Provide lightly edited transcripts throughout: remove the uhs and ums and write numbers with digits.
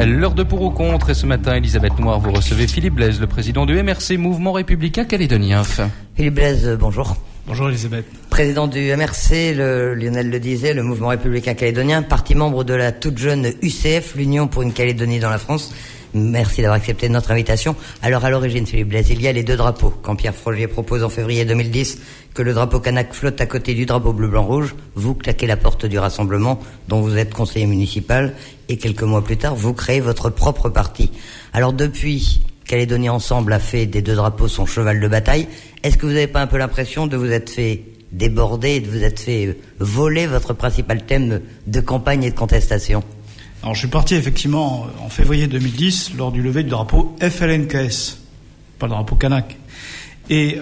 L'heure de pour ou contre, et ce matin, Elisabeth Noir, vous recevez Philippe Blaise, le président du MRC, Mouvement Républicain Calédonien. Philippe Blaise, bonjour. Bonjour Elisabeth. Président du MRC, Lionel le disait, le Mouvement Républicain Calédonien, parti membre de la toute jeune UCF, l'Union pour une Calédonie dans la France. Merci d'avoir accepté notre invitation. Alors à l'origine, Philippe Blaise, il y a les deux drapeaux. Quand Pierre Frogier propose en février 2010 que le drapeau kanak flotte à côté du drapeau bleu-blanc-rouge, vous claquez la porte du Rassemblement, dont vous êtes conseiller municipal, et quelques mois plus tard, vous créez votre propre parti. Alors depuis, Calédonie Ensemble a fait des deux drapeaux son cheval de bataille. Est-ce que vous n'avez pas un peu l'impression de vous être fait déborder et de vous être fait voler votre principal thème de campagne et de contestation ? Alors je suis parti effectivement en février 2010 lors du lever du drapeau FLNKS, pas le drapeau kanak. Et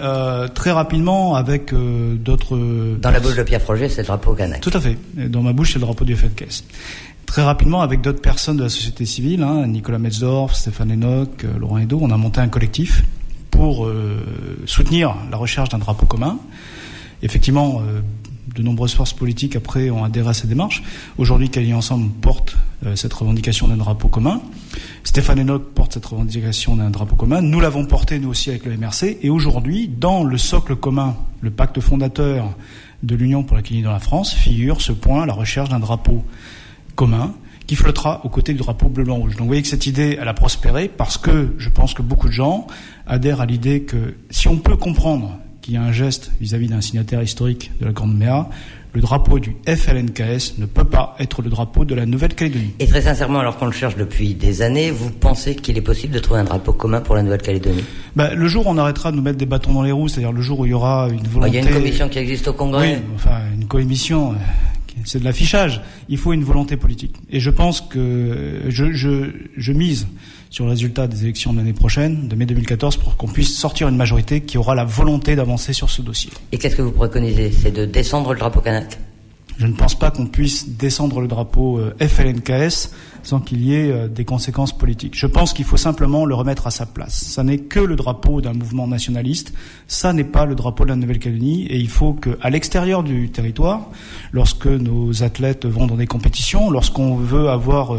très rapidement avec d'autres... Dans la bouche de Pierre Frogier, c'est le drapeau kanak. Tout à fait. Et dans ma bouche, c'est le drapeau du FLNKS. Très rapidement avec d'autres personnes de la société civile, Nicolas Metzdorf, Stéphane Enoch, Laurent Edo, on a monté un collectif pour soutenir la recherche d'un drapeau commun. Effectivement, de nombreuses forces politiques après ont adhéré à cette démarche. Aujourd'hui, Calédonie Ensemble porte cette revendication d'un drapeau commun. Stéphane Enoch porte cette revendication d'un drapeau commun. Nous l'avons porté, nous aussi, avec le MRC. Et aujourd'hui, dans le socle commun, le pacte fondateur de l'Union pour la Calédonie dans la France, figure ce point, la recherche d'un drapeau commun qui flottera aux côtés du drapeau bleu-blanc-rouge. Donc vous voyez que cette idée, elle a prospéré parce que je pense que beaucoup de gens adhèrent à l'idée que si on peut comprendre qu'il y a un geste vis-à-vis d'un signataire historique de l'accord de Nouméa, le drapeau du FLNKS ne peut pas être le drapeau de la Nouvelle-Calédonie. Et très sincèrement, alors qu'on le cherche depuis des années, vous pensez qu'il est possible de trouver un drapeau commun pour la Nouvelle-Calédonie ? Le jour où on arrêtera de nous mettre des bâtons dans les roues, c'est-à-dire le jour où il y aura une volonté... Il y a une commission qui existe au Congrès. Oui, enfin, une commission... c'est de l'affichage. Il faut une volonté politique. Et je pense que je mise sur le résultat des élections de l'année prochaine, de mai 2014, pour qu'on puisse sortir une majorité qui aura la volonté d'avancer sur ce dossier. Et qu'est-ce que vous préconisez ? C'est de descendre le drapeau kanak ? Je ne pense pas qu'on puisse descendre le drapeau FLNKS sans qu'il y ait des conséquences politiques. Je pense qu'il faut simplement le remettre à sa place. Ça n'est que le drapeau d'un mouvement nationaliste, ça n'est pas le drapeau de la Nouvelle-Calédonie, et il faut qu'à l'extérieur du territoire, lorsque nos athlètes vont dans des compétitions, lorsqu'on veut avoir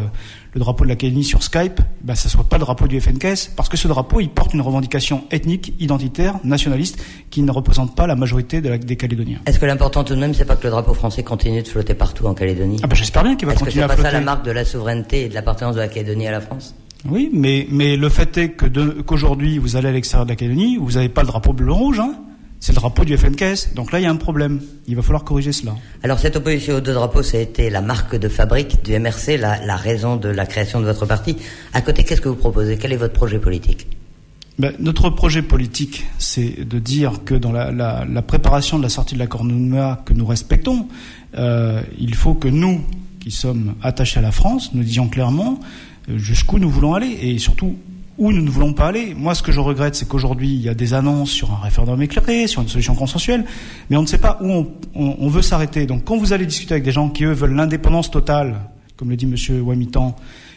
le drapeau de la Calédonie sur Skype, ça soit pas le drapeau du FNKS, parce que ce drapeau, il porte une revendication ethnique, identitaire, nationaliste, qui ne représente pas la majorité des Calédoniens. Est-ce que l'important tout de même, c'est pas que le drapeau français continue de flotter partout en Calédonie ? J'espère bien qu'il va continuer à flotter. Est-ce que c'est pas ça la marque de la souveraineté et de l'appartenance de la Calédonie à la France ? Oui, mais le fait est qu'aujourd'hui, vous allez à l'extérieur de la Calédonie, vous n'avez pas le drapeau bleu-rouge, c'est le drapeau du FNKS. Donc là, il y a un problème. Il va falloir corriger cela. Alors, cette opposition aux deux drapeaux, ça a été la marque de fabrique du MRC, la raison de la création de votre parti. À côté, qu'est-ce que vous proposez ? Quel est votre projet politique ? Notre projet politique, c'est de dire que dans la préparation de la sortie de l'accord de Nouméa que nous respectons, il faut que nous, qui sommes attachés à la France, nous disions clairement jusqu'où nous voulons aller et surtout où nous ne voulons pas aller. Moi, ce que je regrette, c'est qu'aujourd'hui, il y a des annonces sur un référendum éclairé, sur une solution consensuelle, mais on ne sait pas où on veut s'arrêter. Donc, quand vous allez discuter avec des gens qui, eux, veulent l'indépendance totale, comme le dit M. Wamitan,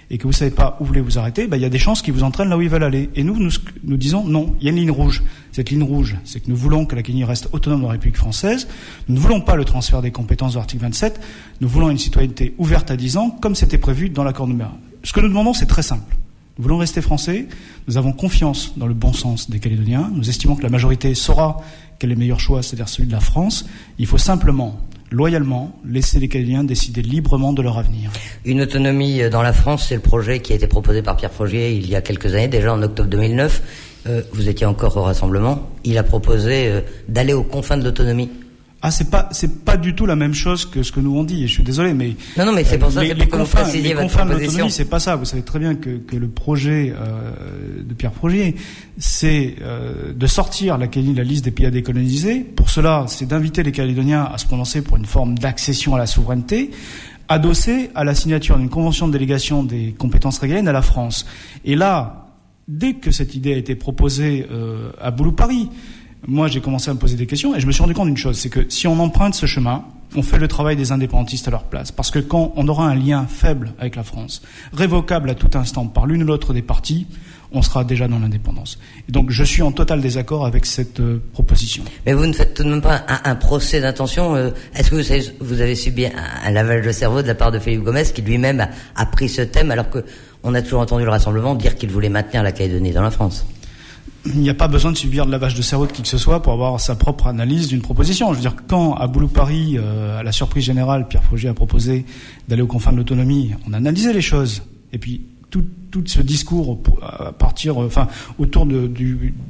et que vous ne savez pas où voulez vous arrêter, il y a des chances qui vous entraînent là où ils veulent aller. Et nous disons non, il y a une ligne rouge. Cette ligne rouge, c'est que nous voulons que la Calédonie reste autonome dans la République française. Nous ne voulons pas le transfert des compétences de l'article 27. Nous voulons une citoyenneté ouverte à 10 ans, comme c'était prévu dans l'accord de Nouméa. Ce que nous demandons, c'est très simple. Nous voulons rester français, nous avons confiance dans le bon sens des Calédoniens, nous estimons que la majorité saura quel est le meilleur choix, c'est-à-dire celui de la France. Il faut simplement, loyalement, laisser les Calédoniens décider librement de leur avenir. Une autonomie dans la France, c'est le projet qui a été proposé par Pierre Frogier il y a quelques années, déjà en octobre 2009. Vous étiez encore au Rassemblement. Il a proposé d'aller aux confins de l'autonomie. C'est pas du tout la même chose que ce que nous on dit, et je suis désolé, mais... Non, mais c'est pour ça que les confins de l'autonomie, c'est pas ça. Vous savez très bien que le projet de Pierre Frogier, c'est de sortir la Calédonie de la liste des pays à décoloniser. Pour cela, c'est d'inviter les Calédoniens à se prononcer pour une forme d'accession à la souveraineté, adossée à la signature d'une convention de délégation des compétences régaliennes à la France. Et là, dès que cette idée a été proposée à Boulou-Paris, moi, j'ai commencé à me poser des questions et je me suis rendu compte d'une chose, c'est que si on emprunte ce chemin, on fait le travail des indépendantistes à leur place. Parce que quand on aura un lien faible avec la France, révocable à tout instant par l'une ou l'autre des parties, on sera déjà dans l'indépendance. Et donc je suis en total désaccord avec cette proposition. Mais vous ne faites tout de même pas un procès d'intention. Est-ce que vous avez subi un lavage de cerveau de la part de Philippe Gomès, qui lui-même a pris ce thème, alors qu'on a toujours entendu le Rassemblement dire qu'il voulait maintenir la Calédonie dans la France? Il n'y a pas besoin de subir de lavage de cerveau de qui que ce soit pour avoir sa propre analyse d'une proposition. Je veux dire, quand à Boulou-Paris, à la surprise générale, Pierre Frogier a proposé d'aller aux confins de l'autonomie, on a analysé les choses. Et puis tout ce discours à partir, autour de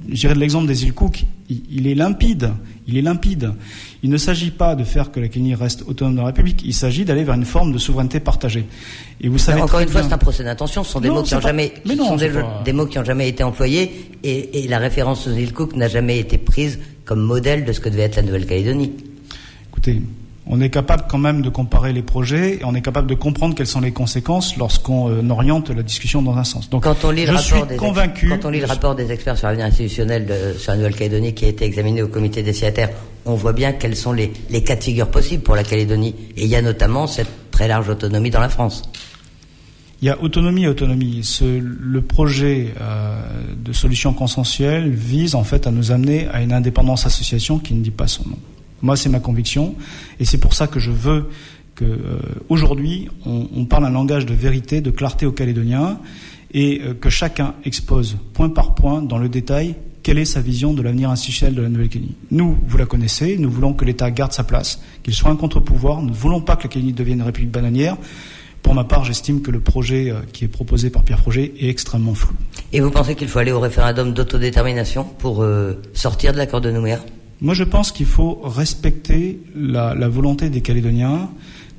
l'exemple des îles Cook, il est limpide. Il ne s'agit pas de faire que la Calédonie reste autonome dans la République. Il s'agit d'aller vers une forme de souveraineté partagée. Et vous savez encore une fois, c'est un procès d'intention. Ce sont des mots qui n'ont jamais été employés, et la référence aux îles Cook n'a jamais été prise comme modèle de ce que devait être la Nouvelle-Calédonie. Écoutez, on est capable quand même de comparer les projets, et on est capable de comprendre quelles sont les conséquences lorsqu'on oriente la discussion dans un sens. Donc, quand on lit le rapport des experts sur l'avenir institutionnel sur la Nouvelle-Calédonie qui a été examiné au comité des signataires, on voit bien quels sont les cas de figure possibles pour la Calédonie. Et il y a notamment cette très large autonomie dans la France. Il y a autonomie et autonomie. Le projet de solution consensuelle vise en fait à nous amener à une indépendance association qui ne dit pas son nom. Moi, c'est ma conviction, et c'est pour ça que je veux que aujourd'hui on parle un langage de vérité, de clarté aux Calédoniens, et que chacun expose point par point, dans le détail, quelle est sa vision de l'avenir institutionnel de la Nouvelle-Calédonie. Nous, vous la connaissez, nous voulons que l'État garde sa place, qu'il soit un contre-pouvoir. Nous ne voulons pas que la Calédonie devienne une république bananière. Pour ma part, j'estime que le projet qui est proposé par Pierre Frogier est extrêmement flou. Et vous pensez qu'il faut aller au référendum d'autodétermination pour sortir de l'accord de Nouméa ? Moi, je pense qu'il faut respecter la volonté des Calédoniens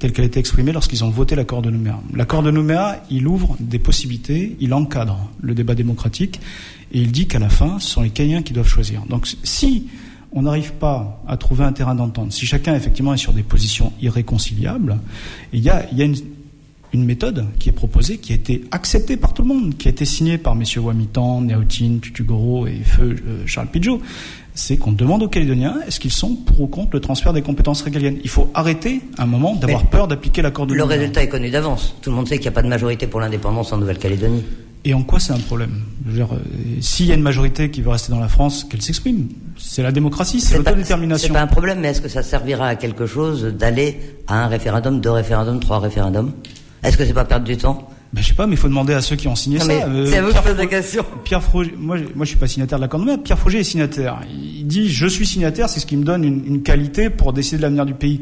telle qu'elle a été exprimée lorsqu'ils ont voté l'accord de Nouméa. L'accord de Nouméa, il ouvre des possibilités, il encadre le débat démocratique, et il dit qu'à la fin, ce sont les Calédoniens qui doivent choisir. Donc, si on n'arrive pas à trouver un terrain d'entente, si chacun, effectivement, est sur des positions irréconciliables, il y a une méthode qui est proposée, qui a été acceptée par tout le monde, qui a été signée par messieurs Wamitan, Néautine, Tutugoro et feu Charles Pidgeot. C'est qu'on demande aux Calédoniens est-ce qu'ils sont pour ou contre le transfert des compétences régaliennes. Il faut arrêter un moment d'avoir peur d'appliquer l'accord de Nouméa. Le résultat est connu d'avance. Tout le monde sait qu'il n'y a pas de majorité pour l'indépendance en Nouvelle-Calédonie. Et en quoi c'est un problème ? Je veux dire, s'il y a une majorité qui veut rester dans la France, qu'elle s'exprime. C'est la démocratie, c'est l'autodétermination. C'est pas un problème, mais est-ce que ça servira à quelque chose d'aller à un référendum, 2 référendums, 3 référendums ? Est-ce que c'est pas perdre du temps ? Je sais pas, mais il faut demander à ceux qui ont signé ça. C'est à vous de poser la question. Pierre Frogier, moi je suis pas signataire de l'accord de Nouméa. Pierre Frogier est signataire. Il dit je suis signataire, c'est ce qui me donne une qualité pour décider de l'avenir du pays.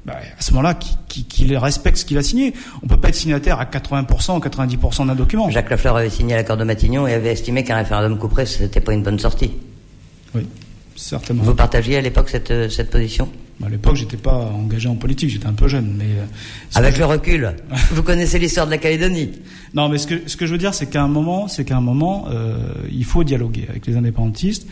À ce moment-là, qu'il respecte ce qu'il a signé. On peut pas être signataire à 80% ou 90% d'un document. Jacques Lafleur avait signé l'accord de Matignon et avait estimé qu'un référendum couperé, c'était pas une bonne sortie. Oui, certainement. Vous partagiez à l'époque cette position ? À l'époque, j'étais pas engagé en politique, j'étais un peu jeune, mais... Avec le recul, vous connaissez l'histoire de la Calédonie. Non, mais ce que je veux dire, c'est qu'à un moment, il faut dialoguer avec les indépendantistes,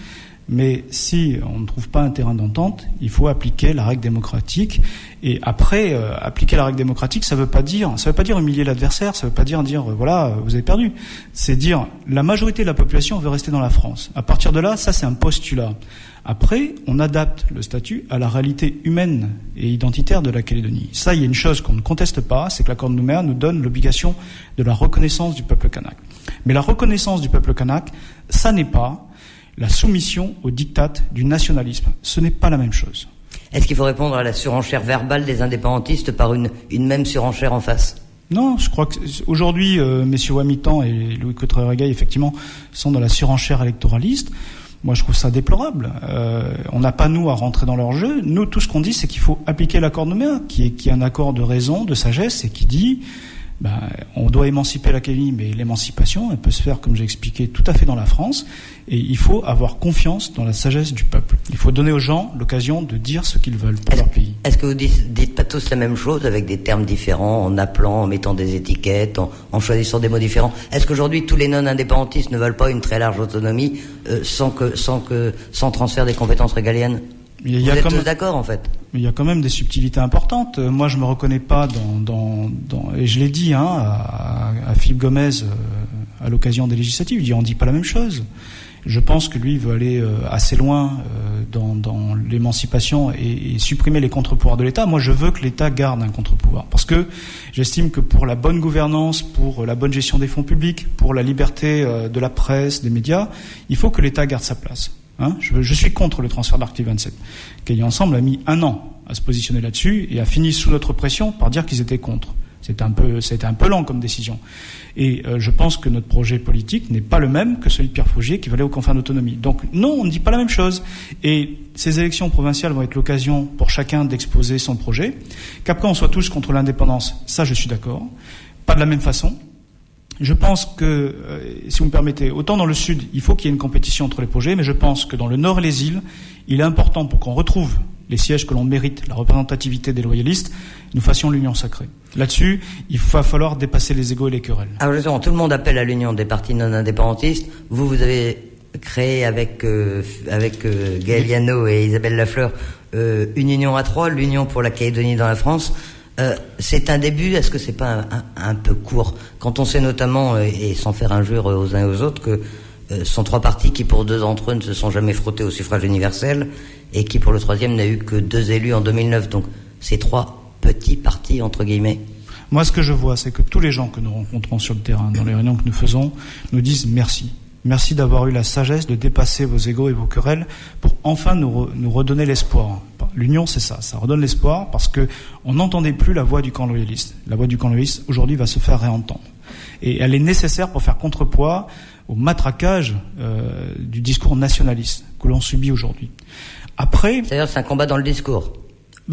mais si on ne trouve pas un terrain d'entente, il faut appliquer la règle démocratique, et après, appliquer la règle démocratique, ça veut pas dire humilier l'adversaire, ça veut pas dire voilà, vous avez perdu. C'est dire, la majorité de la population veut rester dans la France. À partir de là, ça c'est un postulat. Après, on adapte le statut à la réalité humaine et identitaire de la Calédonie. Ça, il y a une chose qu'on ne conteste pas, c'est que l'accord de Nouméa nous donne l'obligation de la reconnaissance du peuple kanak. Mais la reconnaissance du peuple kanak, ça n'est pas la soumission au diktat du nationalisme. Ce n'est pas la même chose. Est-ce qu'il faut répondre à la surenchère verbale des indépendantistes par une même surenchère en face ? Non, je crois que aujourd'hui, messieurs Wamitan et Louis Coutret-Regaille, effectivement, sont dans la surenchère électoraliste. Moi, je trouve ça déplorable. On n'a pas, nous, à rentrer dans leur jeu. Nous, tout ce qu'on dit, c'est qu'il faut appliquer l'accord de Nouméa, qui est un accord de raison, de sagesse, et qui dit on doit émanciper la Calédonie, mais l'émancipation, elle peut se faire, comme j'ai expliqué, tout à fait dans la France. Et il faut avoir confiance dans la sagesse du peuple. Il faut donner aux gens l'occasion de dire ce qu'ils veulent pour leur pays. Est-ce que vous dites pas tous la même chose, avec des termes différents, en appelant, en mettant des étiquettes, en choisissant des mots différents ? Est-ce qu'aujourd'hui, tous les non-indépendantistes ne veulent pas une très large autonomie sans transfert des compétences régaliennes ? Vous êtes tous d'accord, en fait. Mais il y a quand même des subtilités importantes. Moi, je me reconnais pas et je l'ai dit à Philippe Gomès à l'occasion des législatives. Il dit on dit pas la même chose. Je pense que lui il veut aller assez loin dans l'émancipation et supprimer les contre-pouvoirs de l'État. Moi, je veux que l'État garde un contre-pouvoir parce que j'estime que pour la bonne gouvernance, pour la bonne gestion des fonds publics, pour la liberté de la presse, des médias, il faut que l'État garde sa place. Je suis contre le transfert de l'article 27. Cahiers Ensemble a mis 1 an à se positionner là-dessus et a fini sous notre pression par dire qu'ils étaient contre. C'était un peu lent comme décision. Et je pense que notre projet politique n'est pas le même que celui de Pierre Faugier qui veut aller aux confins d'autonomie. Donc non, on ne dit pas la même chose. Et ces élections provinciales vont être l'occasion pour chacun d'exposer son projet. Qu'après on soit tous contre l'indépendance, ça je suis d'accord. Pas de la même façon. Je pense que, si vous me permettez, autant dans le Sud, il faut qu'il y ait une compétition entre les projets, mais je pense que dans le Nord et les îles, il est important pour qu'on retrouve les sièges que l'on mérite, la représentativité des loyalistes, nous fassions l'union sacrée. Là-dessus, il va falloir dépasser les égos et les querelles. Alors justement, tout le monde appelle à l'union des partis non indépendantistes. Vous avez créé avec Gaël Yano et Isabelle Lafleur une union à 3, l'Union pour la Calédonie dans la France. C'est un début, est-ce que c'est pas un peu court quand on sait notamment, et sans faire injure aux uns et aux autres, que ce sont 3 partis qui pour 2 d'entre eux ne se sont jamais frottés au suffrage universel et qui pour le 3e n'a eu que 2 élus en 2009. Donc ces 3 petits partis entre guillemets. Moi ce que je vois c'est que tous les gens que nous rencontrons sur le terrain, dans les réunions que nous faisons, nous disent merci. Merci d'avoir eu la sagesse de dépasser vos égos et vos querelles pour enfin nous redonner l'espoir. L'union, c'est ça redonne l'espoir parce que on n'entendait plus la voix du camp loyaliste. La voix du camp loyaliste, aujourd'hui, va se faire réentendre. Et elle est nécessaire pour faire contrepoids au matraquage du discours nationaliste que l'on subit aujourd'hui. Après... C'est-à-dire, c'est un combat dans le discours.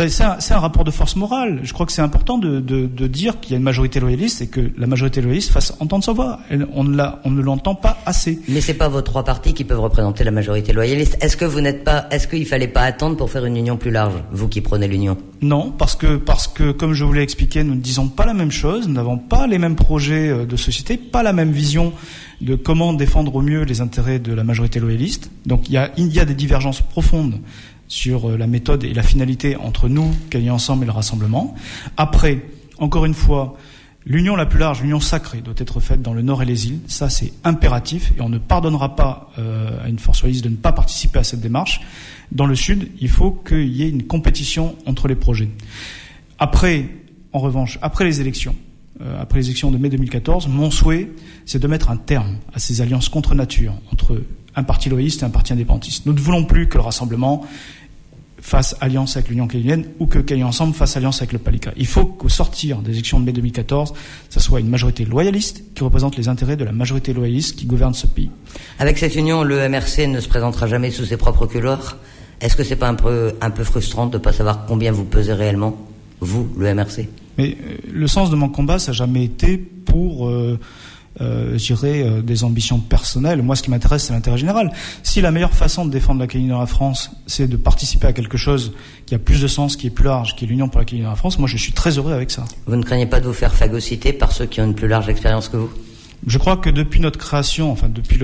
C'est un rapport de force morale. Je crois que c'est important de dire qu'il y a une majorité loyaliste et que la majorité loyaliste fasse entendre sa voix. On ne l'entend pas assez. Mais c'est pas vos 3 partis qui peuvent représenter la majorité loyaliste. Est-ce qu'il fallait pas attendre pour faire une union plus large, vous qui prenez l'union? Non, parce que comme je vous l'ai expliqué, nous ne disons pas la même chose, nous n'avons pas les mêmes projets de société, pas la même vision de comment défendre au mieux les intérêts de la majorité loyaliste. Donc il y a des divergences profondes sur la méthode et la finalité entre nous, Cahiers Ensemble et le Rassemblement. Après, encore une fois, l'union la plus large, l'union sacrée, doit être faite dans le Nord et les îles. Ça, c'est impératif et on ne pardonnera pas à une force loyaliste de ne pas participer à cette démarche. Dans le Sud, il faut qu'il y ait une compétition entre les projets. Après, en revanche, après les élections de mai 2014, mon souhait, c'est de mettre un terme à ces alliances contre nature entre un parti loyaliste et un parti indépendantiste. Nous ne voulons plus que le Rassemblement fasse alliance avec l'Union calédonienne ou que Cahiers Ensemble fasse alliance avec le PALICA. Il faut qu'au sortir des élections de mai 2014, ça soit une majorité loyaliste qui représente les intérêts de la majorité loyaliste qui gouverne ce pays. Avec cette union, le MRC ne se présentera jamais sous ses propres couloirs. Est-ce que c'est pas un peu frustrant de ne pas savoir combien vous pesez réellement, vous, le MRC? Mais le sens de mon combat, ça n'a jamais été pour... des ambitions personnelles. Moi, ce qui m'intéresse, c'est l'intérêt général. Si la meilleure façon de défendre la Calédonie dans la France, c'est de participer à quelque chose qui a plus de sens, qui est plus large, qui est l'Union pour la Calédonie dans la France, moi, je suis très heureux avec ça. Vous ne craignez pas de vous faire phagocyter par ceux qui ont une plus large expérience que vous? Je crois que depuis notre création, enfin depuis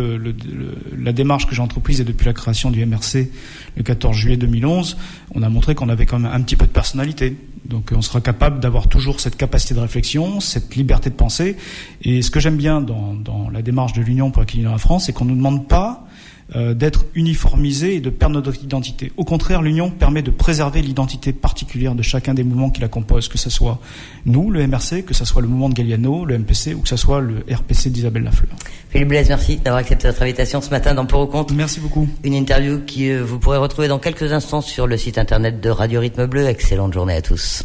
la démarche que j'ai entreprise et depuis la création du MRC le 14 juillet 2011, on a montré qu'on avait quand même un petit peu de personnalité. Donc on sera capable d'avoir toujours cette capacité de réflexion, cette liberté de penser. Et ce que j'aime bien dans la démarche de l'Union pour la Calédonie dans la France, c'est qu'on ne nous demande pas d'être uniformisé et de perdre notre identité. Au contraire, l'Union permet de préserver l'identité particulière de chacun des mouvements qui la composent, que ce soit nous, le MRC, que ce soit le mouvement de Gaël Yano, le MPC, ou que ce soit le RPC d'Isabelle Lafleur. Philippe Blaise, merci d'avoir accepté notre invitation ce matin dans Pour ou Contre. Merci beaucoup. Une interview qui vous pourrez retrouver dans quelques instants sur le site internet de Radio Rythme Bleu. Excellente journée à tous.